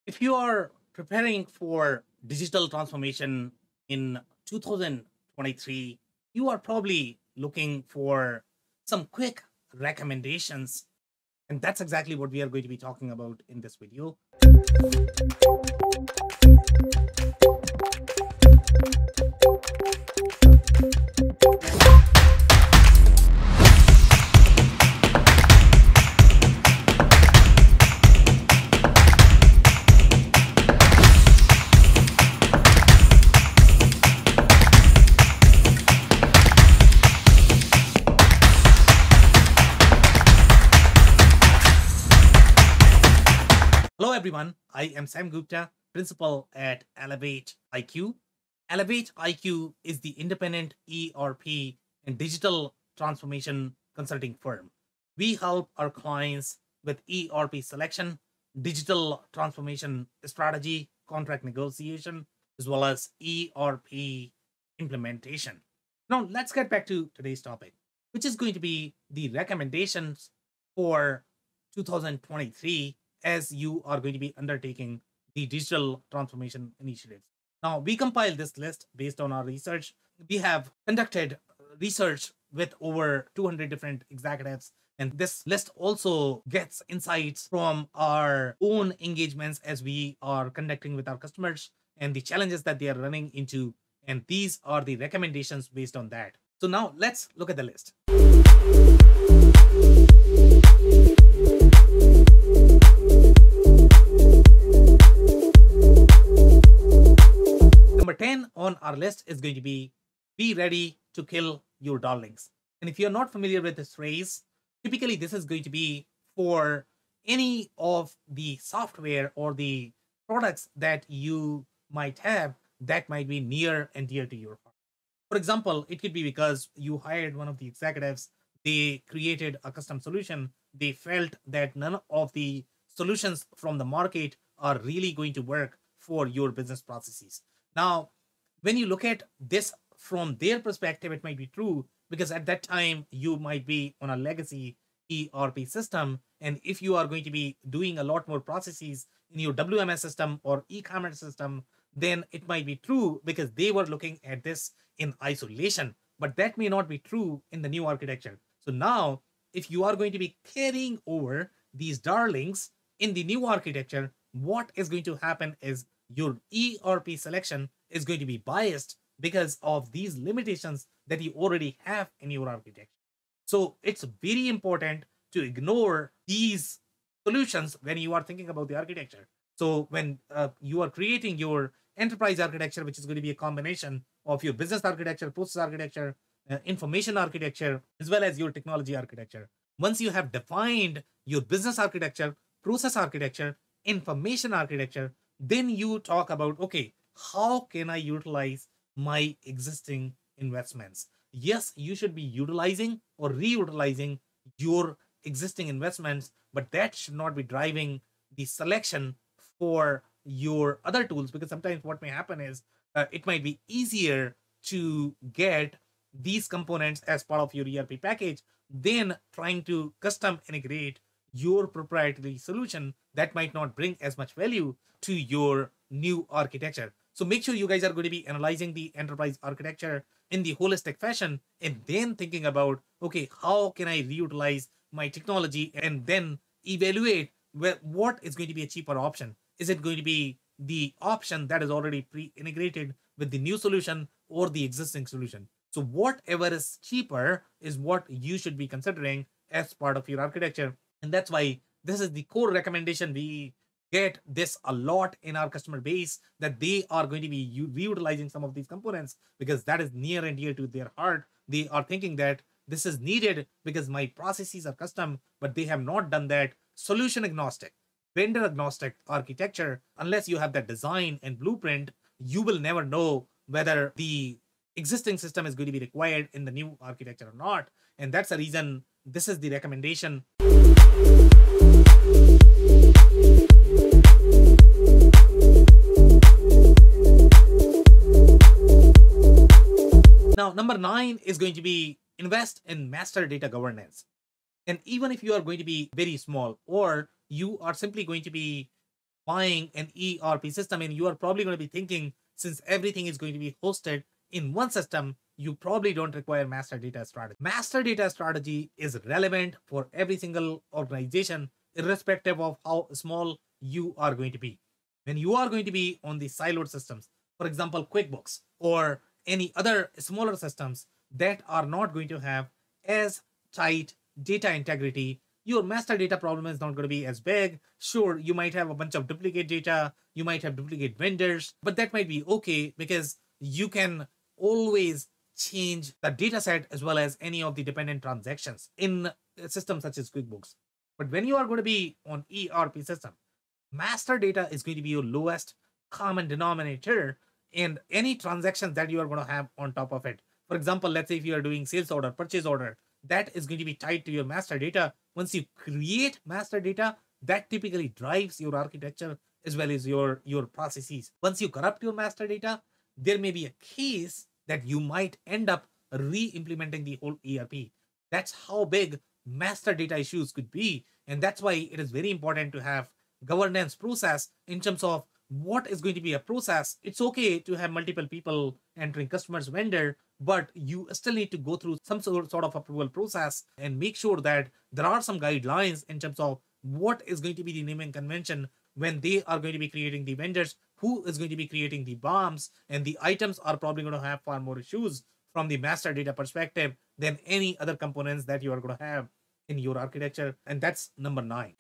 If you are preparing for digital transformation in 2023, you are probably looking for some quick recommendations. And that's exactly what we are going to be talking about in this video. Hello, everyone. I am Sam Gupta, principal at Elevate IQ. Elevate IQ is the independent ERP and digital transformation consulting firm. We help our clients with ERP selection, digital transformation strategy, contract negotiation, as well as ERP implementation. Now, let's get back to today's topic, which is going to be the recommendations for 2023 as you are going to be undertaking the digital transformation initiatives. Now, we compiled this list based on our research. We have conducted research with over 200 different executives, and this list also gets insights from our own engagements as we are conducting with our customers and the challenges that they are running into. And these are the recommendations based on that. So now let's look at the list. Number 10 on our list is going to be ready to kill your darlings. And if you're not familiar with this phrase, typically this is going to be for any of the software or the products that you might have that might be near and dear to your heart. For example, it could be because you hired one of the executives, they created a custom solution, they felt that none of the solutions from the market are really going to work for your business processes. Now, when you look at this from their perspective, it might be true because at that time you might be on a legacy ERP system. And if you are going to be doing a lot more processes in your WMS system or e-commerce system, then it might be true because they were looking at this in isolation. But that may not be true in the new architecture. So now, if you are going to be carrying over these darlings in the new architecture, what is going to happen is your ERP selection is going to be biased because of these limitations that you already have in your architecture. So it's very important to ignore these solutions when you are thinking about the architecture. So when you are creating your enterprise architecture, which is going to be a combination of your business architecture, process architecture, information architecture, as well as your technology architecture. Once you have defined your business architecture, process architecture, information architecture, then you talk about, okay, how can I utilize my existing investments? Yes, you should be utilizing or reutilizing your existing investments, but that should not be driving the selection for your other tools, because sometimes what may happen is it might be easier to get these components as part of your ERP package than trying to custom integrate your proprietary solution that might not bring as much value to your new architecture. So make sure you guys are going to be analyzing the enterprise architecture in the holistic fashion and then thinking about, okay, how can I reutilize my technology, and then evaluate what is going to be a cheaper option. Is it going to be the option that is already pre-integrated with the new solution or the existing solution? So whatever is cheaper is what you should be considering as part of your architecture. And that's why this is the core recommendation. We get this a lot in our customer base, that they are going to be reutilizing some of these components because that is near and dear to their heart. They are thinking that this is needed because my processes are custom, but they have not done that solution agnostic, vendor agnostic architecture. Unless you have that design and blueprint, you will never know whether the existing system is going to be required in the new architecture or not. And that's the reason this is the recommendation. Now, number 9 is going to be invest in master data governance. And even if you are going to be very small, or you are simply going to be buying an ERP system, and you are probably going to be thinking, since everything is going to be hosted in one system, you probably don't require master data strategy. Master data strategy is relevant for every single organization, irrespective of how small you are going to be. When you are going to be on the siloed systems, for example, QuickBooks or any other smaller systems that are not going to have as tight data integrity, your master data problem is not going to be as big. Sure, you might have a bunch of duplicate data, you might have duplicate vendors, but that might be okay because you can always change the data set as well as any of the dependent transactions in systems such as QuickBooks. But when you are going to be on ERP system, master data is going to be your lowest common denominator, and any transactions that you are going to have on top of it. For example, let's say if you are doing sales order, purchase order, that is going to be tied to your master data. Once you create master data, that typically drives your architecture as well as your processes. Once you corrupt your master data, there may be a case that you might end up re-implementing the whole ERP. That's how big master data issues could be. And that's why it is very important to have governance process in terms of what is going to be a process. It's okay to have multiple people entering customers vendor, but you still need to go through some sort of approval process and make sure that there are some guidelines in terms of what is going to be the naming convention when they are going to be creating the vendors, who is going to be creating the bombs, and the items are probably going to have far more issues from the master data perspective than any other components that you are going to have in your architecture. And that's number 9.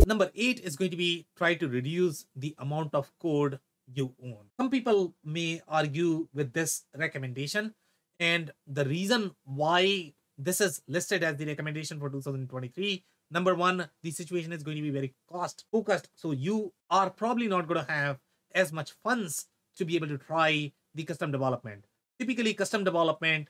Number 8 is going to be try to reduce the amount of code you own. Some people may argue with this recommendation, and the reason why this is listed as the recommendation for 2023, number 1, the situation is going to be very cost focused, so you are probably not going to have as much funds to be able to try the custom development. Typically, custom development,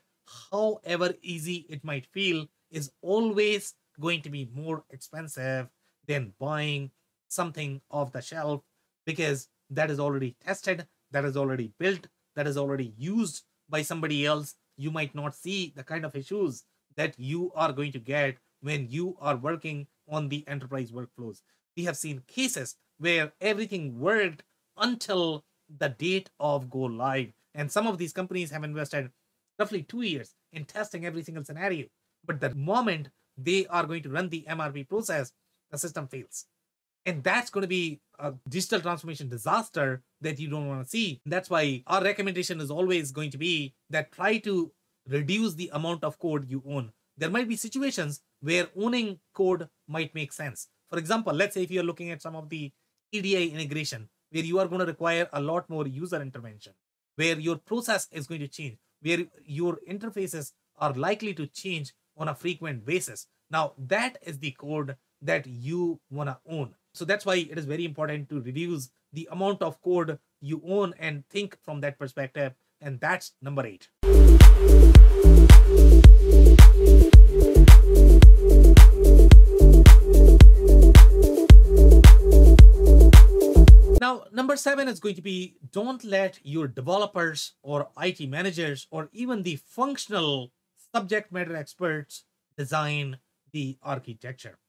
however easy it might feel, is always going to be more expensive than buying something off the shelf, because that is already tested, that is already built, that is already used by somebody else. You might not see the kind of issues that you are going to get when you are working on the enterprise workflows. We have seen cases where everything worked until the date of go live, and some of these companies have invested roughly 2 years in testing every single scenario, but the moment they are going to run the MRP process, the system fails. And that's going to be a digital transformation disaster that you don't want to see. That's why our recommendation is always going to be that try to reduce the amount of code you own. There might be situations where owning code might make sense. For example, let's say if you're looking at some of the EDI integration, where you are going to require a lot more user intervention, where your process is going to change, where your interfaces are likely to change on a frequent basis. Now, that is the code that you want to own. So that's why it is very important to reduce the amount of code you own and think from that perspective. And that's number 8. Now, number 7 is going to be don't let your developers or IT managers or even the functional subject matter experts design the architecture.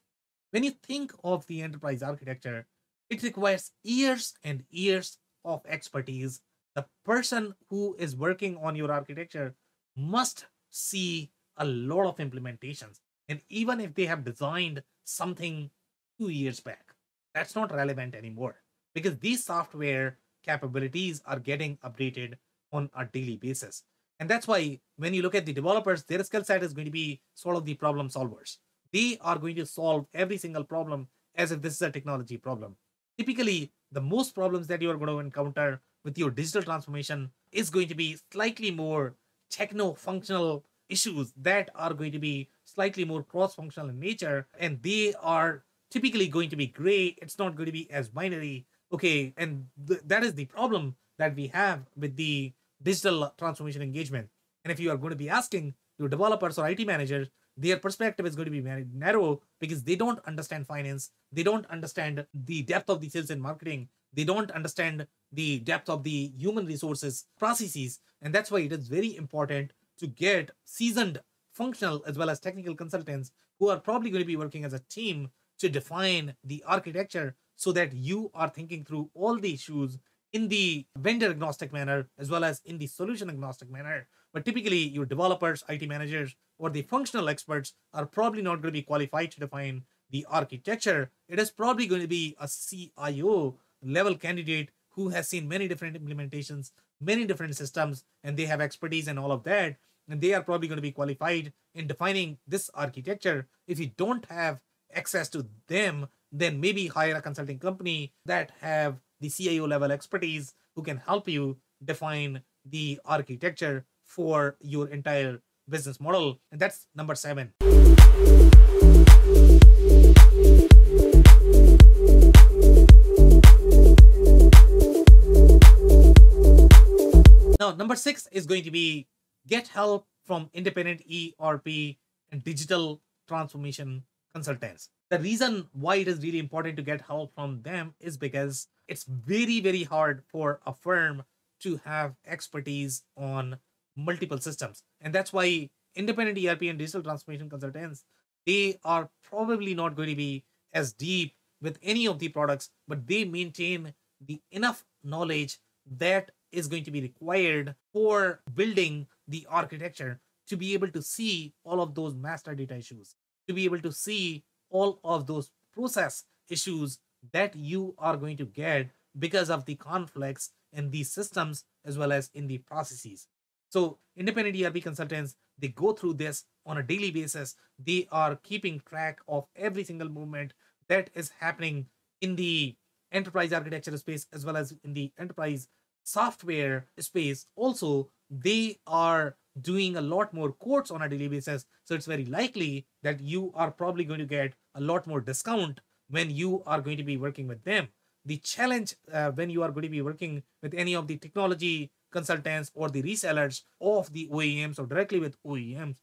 When you think of the enterprise architecture, it requires years and years of expertise. The person who is working on your architecture must see a lot of implementations. And even if they have designed something 2 years back, that's not relevant anymore, because these software capabilities are getting updated on a daily basis. And that's why when you look at the developers, their skill set is going to be sort of the problem solvers. They are going to solve every single problem as if this is a technology problem. Typically, the most problems that you are going to encounter with your digital transformation is going to be slightly more techno-functional issues that are going to be slightly more cross-functional in nature, and they are typically going to be gray. It's not going to be as binary. Okay, and that is the problem that we have with the digital transformation engagement. And if you are going to be asking your developers or IT managers, their perspective is going to be very narrow because they don't understand finance. They don't understand the depth of the sales and marketing. They don't understand the depth of the human resources processes. And that's why it is very important to get seasoned functional as well as technical consultants who are probably going to be working as a team to define the architecture so that you are thinking through all the issues in the vendor agnostic manner as well as in the solution agnostic manner. But typically, your developers, IT managers, or the functional experts are probably not going to be qualified to define the architecture. It is probably going to be a CIO level candidate who has seen many different implementations, many different systems, and they have expertise and all of that. And they are probably going to be qualified in defining this architecture. If you don't have access to them, then maybe hire a consulting company that have the CIO level expertise who can help you define the architecture for your entire business model. And that's number 7. Now, number 6 is going to be get help from independent ERP and digital transformation consultants. The reason why it is really important to get help from them is because it's very, very hard for a firm to have expertise on multiple systems. And that's why independent ERP and digital transformation consultants, they are probably not going to be as deep with any of the products, but they maintain the enough knowledge that is going to be required for building the architecture to be able to see all of those master data issues, to be able to see all of those process issues that you are going to get because of the conflicts in these systems as well as in the processes. So independent ERP consultants, they go through this on a daily basis. They are keeping track of every single movement that is happening in the enterprise architecture space as well as in the enterprise software space. Also, they are doing a lot more quotes on a daily basis. So it's very likely that you are probably going to get a lot more discount when you are going to be working with them. The challenge when you are going to be working with any of the technology consultants or the resellers of the OEMs or directly with OEMs,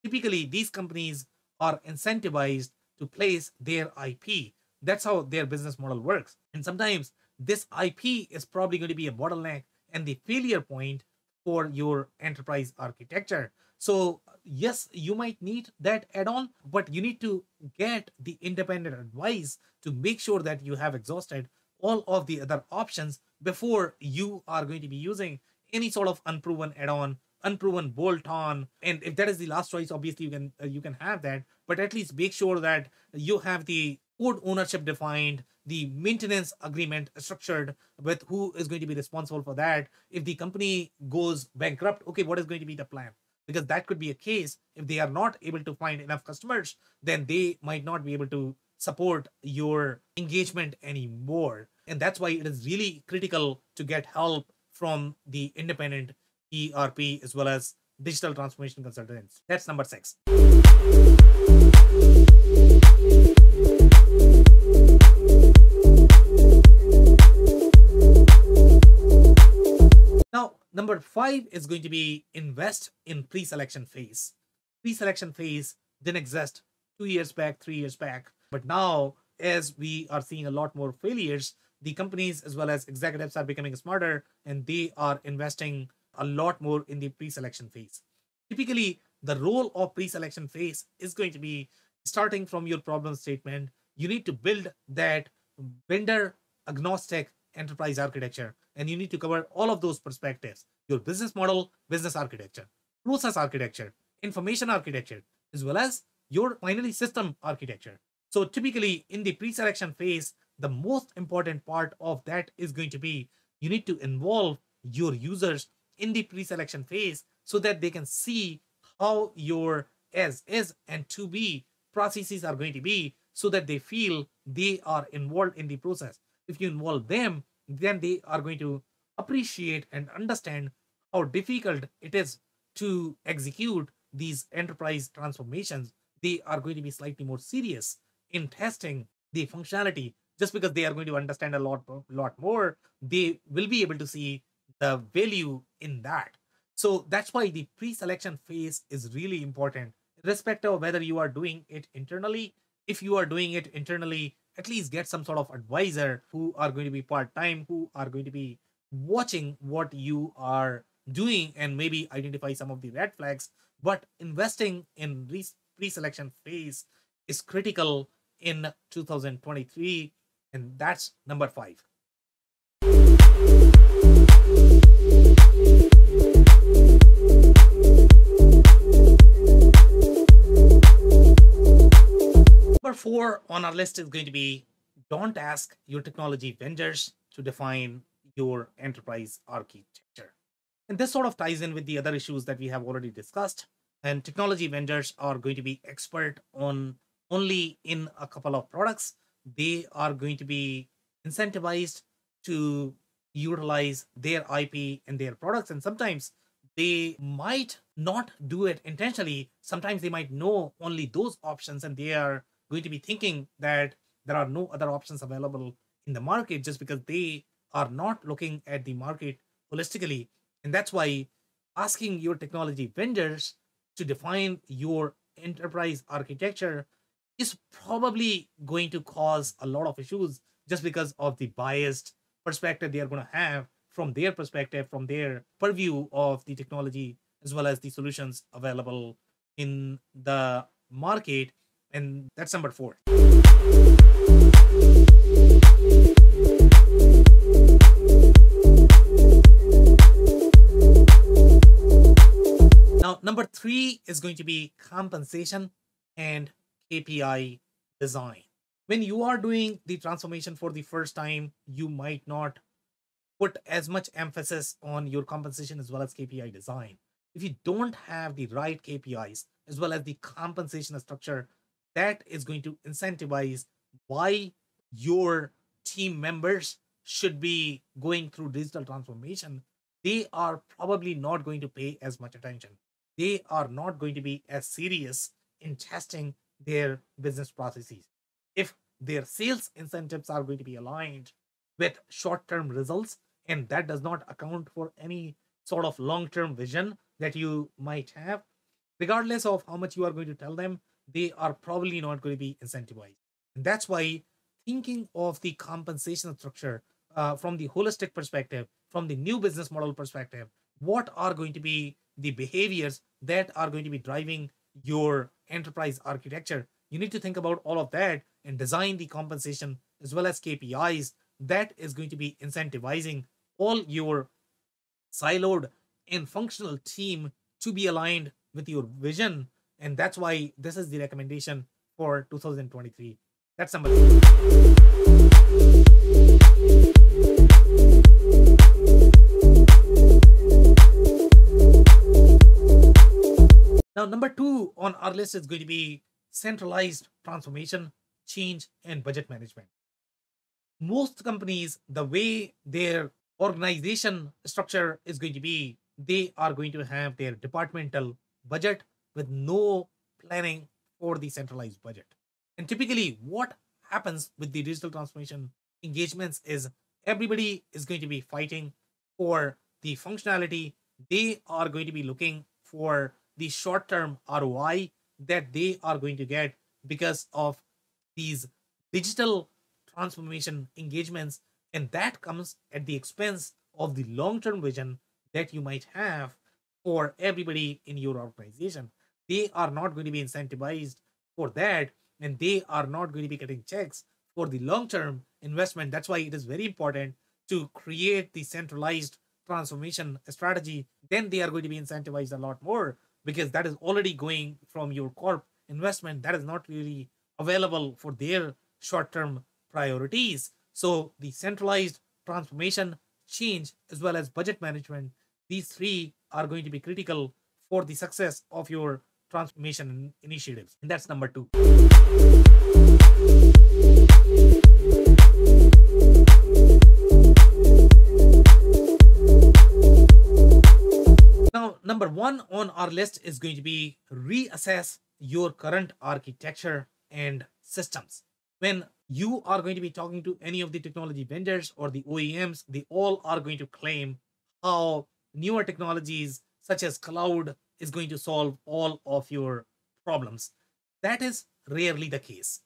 typically these companies are incentivized to place their IP. That's how their business model works. And sometimes this IP is probably going to be a bottleneck and the failure point for your enterprise architecture. So, yes, you might need that add on, but you need to get the independent advice to make sure that you have exhausted all of the other options before you are going to be using any sort of unproven add on, unproven bolt on. And if that is the last choice, obviously you can have that, but at least make sure that you have the code ownership defined, the maintenance agreement structured with who is going to be responsible for that. If the company goes bankrupt, okay, what is going to be the plan? Because that could be a case. If they are not able to find enough customers, then they might not be able to support your engagement anymore. And that's why it is really critical to get help from the independent ERP as well as digital transformation consultants. That's number 6. Now, number 5 is going to be invest in pre-selection phase. Pre-selection phase didn't exist 2 years back, 3 years back, but now as we are seeing a lot more failures, the companies as well as executives are becoming smarter and they are investing a lot more in the pre-selection phase. Typically, the role of pre-selection phase is going to be starting from your problem statement. You need to build that vendor agnostic enterprise architecture, and you need to cover all of those perspectives: your business model, business architecture, process architecture, information architecture, as well as your finally system architecture. So typically in the pre-selection phase, the most important part of that is going to be you need to involve your users in the pre-selection phase so that they can see how your as is and to be processes are going to be, so that they feel they are involved in the process. If you involve them, then they are going to appreciate and understand how difficult it is to execute these enterprise transformations. They are going to be slightly more serious in testing the functionality. Just because they are going to understand a lot more, they will be able to see the value in that. So that's why the pre-selection phase is really important, irrespective of whether you are doing it internally. If you are doing it internally, at least get some sort of advisor who are going to be part-time, who are going to be watching what you are doing and maybe identify some of the red flags. But investing in pre-selection phase is critical in 2023, and that's number 5. Number 4 on our list is going to be, don't ask your technology vendors to define your enterprise architecture. And this sort of ties in with the other issues that we have already discussed. And technology vendors are going to be expert on only in a couple of products. They are going to be incentivized to utilize their IP and their products. And sometimes they might not do it intentionally. Sometimes they might know only those options and they are going to be thinking that there are no other options available in the market just because they are not looking at the market holistically. And that's why asking your technology vendors to define your enterprise architecture is probably going to cause a lot of issues just because of the biased perspective they are going to have from their perspective, from their purview of the technology, as well as the solutions available in the market. And that's number 4. Now, number 3 is going to be compensation and KPI design. When you are doing the transformation for the first time, you might not put as much emphasis on your compensation as well as KPI design. If you don't have the right KPIs as well as the compensation structure that is going to incentivize why your team members should be going through digital transformation, they are probably not going to pay as much attention. They are not going to be as serious in testing their business processes. If their sales incentives are going to be aligned with short term results, and that does not account for any sort of long term vision that you might have, regardless of how much you are going to tell them, they are probably not going to be incentivized. And that's why thinking of the compensation structure from the holistic perspective, from the new business model perspective, what are going to be the behaviors that are going to be driving your enterprise architecture? You need to think about all of that and design the compensation as well as KPIs that is going to be incentivizing all your siloed and functional team to be aligned with your vision. And that's why this is the recommendation for 2023. That's number 3. Now, number 2 on our list is going to be centralized transformation, change, and budget management. Most companies, the way their organization structure is going to be, they are going to have their departmental budget with no planning for the centralized budget. And typically, what happens with the digital transformation engagements is everybody is going to be fighting for the functionality. They are going to be looking for the short term ROI that they are going to get because of these digital transformation engagements. And that comes at the expense of the long term vision that you might have for everybody in your organization. They are not going to be incentivized for that, and they are not going to be getting checks for the long term investment. That's why it is very important to create the centralized transformation strategy. Then they are going to be incentivized a lot more because that is already going from your corp investment that is not really available for their short term priorities. So, the centralized transformation, change, as well as budget management, these 3 are going to be critical for the success of your transformation initiatives. And that's number 2. Now, number 1 on our list is going to be reassess your current architecture and systems. When you are going to be talking to any of the technology vendors or the OEMs, they all are going to claim how newer technologies such as cloud is going to solve all of your problems. That is rarely the case.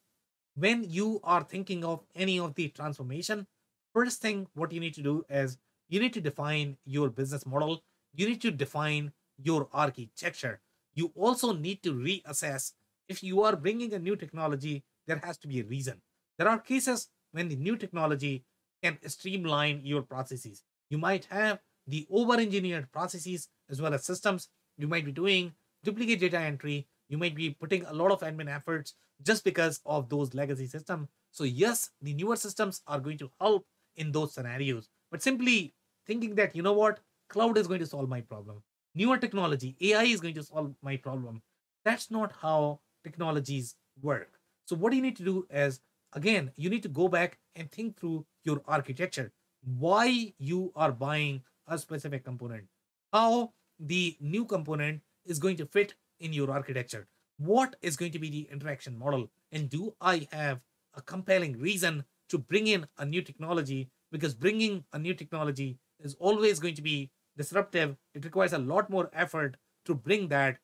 When you are thinking of any of the transformation, first thing what you need to do is you need to define your business model, you need to define your architecture. You also need to reassess. If you are bringing a new technology, there has to be a reason. There are cases when the new technology can streamline your processes. You might have the over engineered processes as well as systems. You might be doing duplicate data entry, you might be putting a lot of admin efforts just because of those legacy systems. So yes, the newer systems are going to help in those scenarios. But simply thinking that, you know what, cloud is going to solve my problem, newer technology, AI is going to solve my problem. That's not how technologies work. So what you need to do is, again, you need to go back and think through your architecture. Why you are buying a specific component, how the new component is going to fit in your architecture, what is going to be the interaction model, and do I have a compelling reason to bring in a new technology? Because bringing a new technology is always going to be disruptive. It requires a lot more effort to bring that.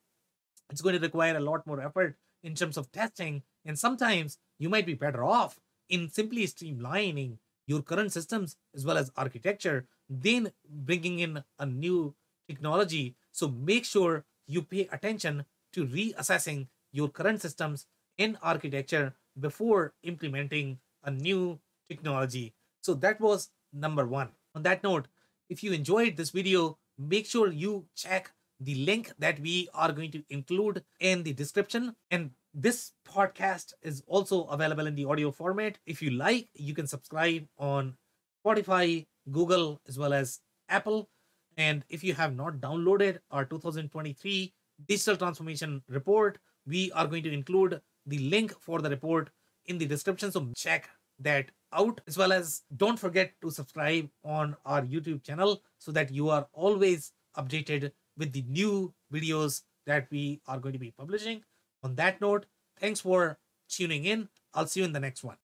It's going to require a lot more effort in terms of testing, and sometimes you might be better off in simply streamlining your current systems as well as architecture than bringing in a new technology. So make sure you pay attention to reassessing your current systems and architecture before implementing a new technology. So that was number one. On that note, if you enjoyed this video, make sure you check the link that we are going to include in the description. And this podcast is also available in the audio format. If you like, you can subscribe on Spotify, Google, as well as Apple. And if you have not downloaded our 2023 digital transformation report, we are going to include the link for the report in the description. So check that out, as well as don't forget to subscribe on our YouTube channel so that you are always updated with the new videos that we are going to be publishing. On that note, thanks for tuning in. I'll see you in the next one.